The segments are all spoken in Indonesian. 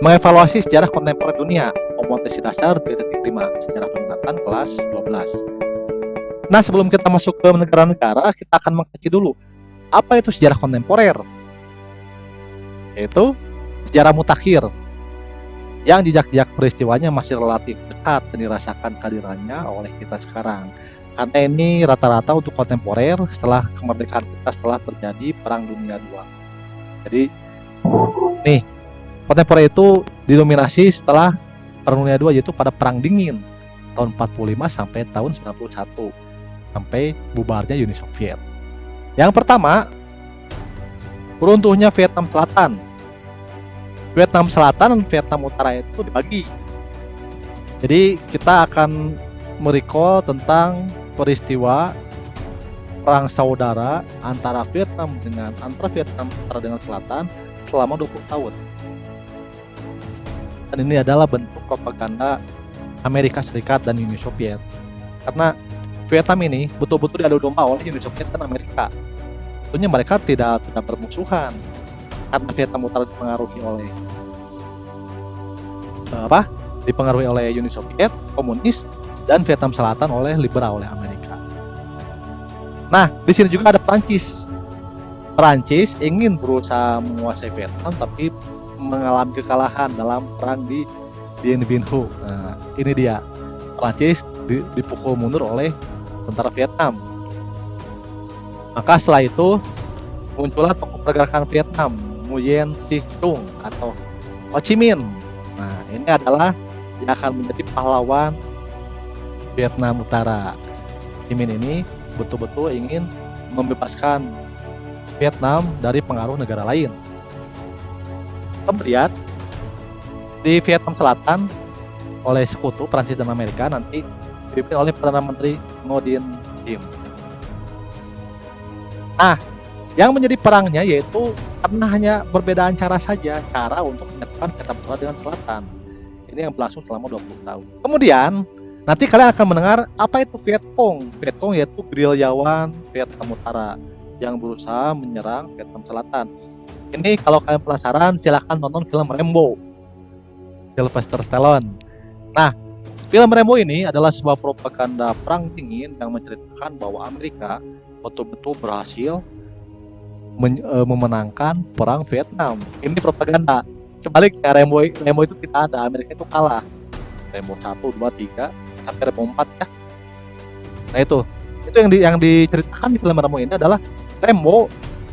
Mengevaluasi sejarah kontemporer dunia, kompetensi dasar 3.5, sejarah peningkatan kelas 12. Nah, sebelum kita masuk ke negara-negara, kita akan mengkaji dulu apa itu sejarah kontemporer. Yaitu sejarah mutakhir, yang jejak-jejak peristiwanya masih relatif dekat dan dirasakan kehadirannya oleh kita sekarang. Karena ini rata-rata untuk kontemporer setelah kemerdekaan kita, setelah terjadi Perang Dunia II. Jadi, nih, kontemporer itu didominasi setelah Perang Dunia II, yaitu pada Perang Dingin tahun 45 sampai tahun 91, sampai bubarnya Uni Soviet. Yang pertama, runtuhnya Vietnam Selatan. Vietnam Selatan dan Vietnam Utara itu dibagi. Jadi kita akan merecall tentang peristiwa perang saudara antara Vietnam Utara dengan Selatan selama 20 tahun. Dan ini adalah bentuk propaganda Amerika Serikat dan Uni Soviet. Karena Vietnam ini betul-betul diadu domba oleh Uni Soviet dan Amerika. Tentunya mereka tidak bermusuhan, karena Vietnam Utara dipengaruhi oleh Uni Soviet, komunis, dan Vietnam Selatan oleh liberal, oleh Amerika. Nah, di sini juga ada Prancis. Prancis ingin berusaha menguasai Vietnam, tapi mengalami kekalahan dalam perang di Dien Bien Phu. Nah, ini dia, Prancis dipukul mundur oleh tentara Vietnam. Maka setelah itu muncullah tokoh pergerakan Vietnam, Nguyen Xuan Thuong atau Ho Chi Minh. Nah, ini adalah yang akan menjadi pahlawan Vietnam Utara. Ho Chi Minh ini betul-betul ingin membebaskan Vietnam dari pengaruh negara lain. Kemudian di Vietnam Selatan oleh sekutu Prancis dan Amerika nanti dipimpin oleh Perdana Menteri Ngo Dinh Diem. Nah, yang menjadi perangnya yaitu karena hanya perbedaan cara saja, cara untuk menyatukan Vietnam Utara dengan Selatan. Ini yang berlangsung selama 20 tahun. Kemudian nanti kalian akan mendengar apa itu Viet Cong. Viet Cong yaitu gerilyawan Vietnam Utara yang berusaha menyerang Vietnam Selatan. Ini kalau kalian penasaran, silahkan nonton film Rambo, Sylvester Stallone. Nah, film Rambo ini adalah sebuah propaganda perang dingin yang menceritakan bahwa Amerika betul-betul berhasil memenangkan perang Vietnam. Ini propaganda. Sebaliknya Rambo itu tidak ada, Amerika itu kalah. Rambo 1, 2, 3 sampai Rambo 4 ya. Nah itu yang diceritakan di film Rambo ini adalah Rambo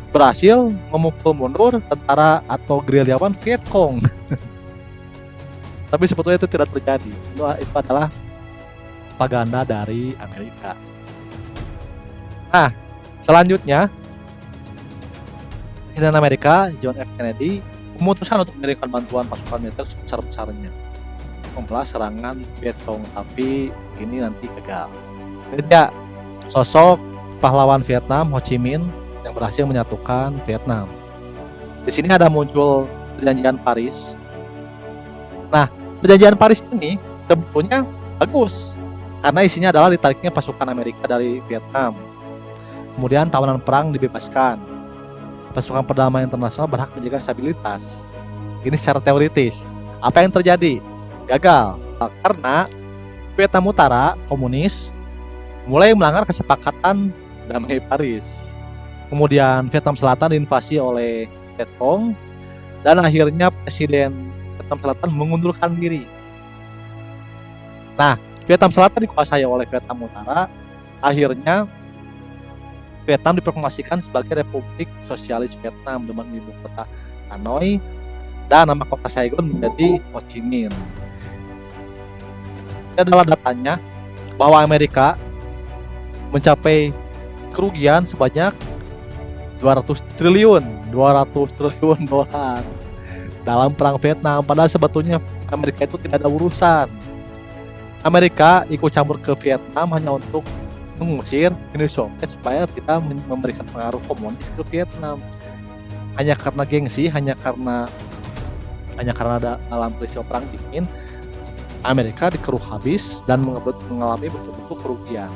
berhasil memukul mundur tentara atau gerilyawan Viet Cong. Tapi sebetulnya itu tidak terjadi. Itu adalah propaganda dari Amerika. Nah, selanjutnya Presiden Amerika John F. Kennedy memutuskan untuk memberikan bantuan pasukan militer sebesar-besarnya membalas serangan Viet Cong, tapi ini nanti gagal. Tidak, sosok pahlawan Vietnam Ho Chi Minh yang berhasil menyatukan Vietnam. Di sini ada muncul Perjanjian Paris. Nah, Perjanjian Paris ini sebetulnya bagus karena isinya adalah ditariknya pasukan Amerika dari Vietnam. Kemudian tawanan perang dibebaskan. Pasukan perdamaian internasional berhak menjaga stabilitas. Ini secara teoritis. Apa yang terjadi? Gagal. Karena Vietnam Utara, komunis, mulai melanggar kesepakatan damai Paris. Kemudian Vietnam Selatan diinvasi oleh Viet Cong dan akhirnya Presiden Vietnam Selatan mengundurkan diri. Nah, Vietnam Selatan dikuasai oleh Vietnam Utara. Akhirnya Vietnam diproklamasikan sebagai Republik Sosialis Vietnam dengan ibu kota Hanoi dan nama kota Saigon menjadi Ho Chi Minh. Ini adalah datanya bahwa Amerika mencapai kerugian sebanyak 200 triliun dolar dalam perang Vietnam. Padahal sebetulnya Amerika itu tidak ada urusan. Amerika ikut campur ke Vietnam hanya untuk mengusir Uni Soviet supaya kita memberikan pengaruh komunis ke Vietnam. Hanya karena gengsi, hanya karena ada dalam peristiwa perang dingin, Amerika dikeruh habis dan mengalami betul-betul kerugian.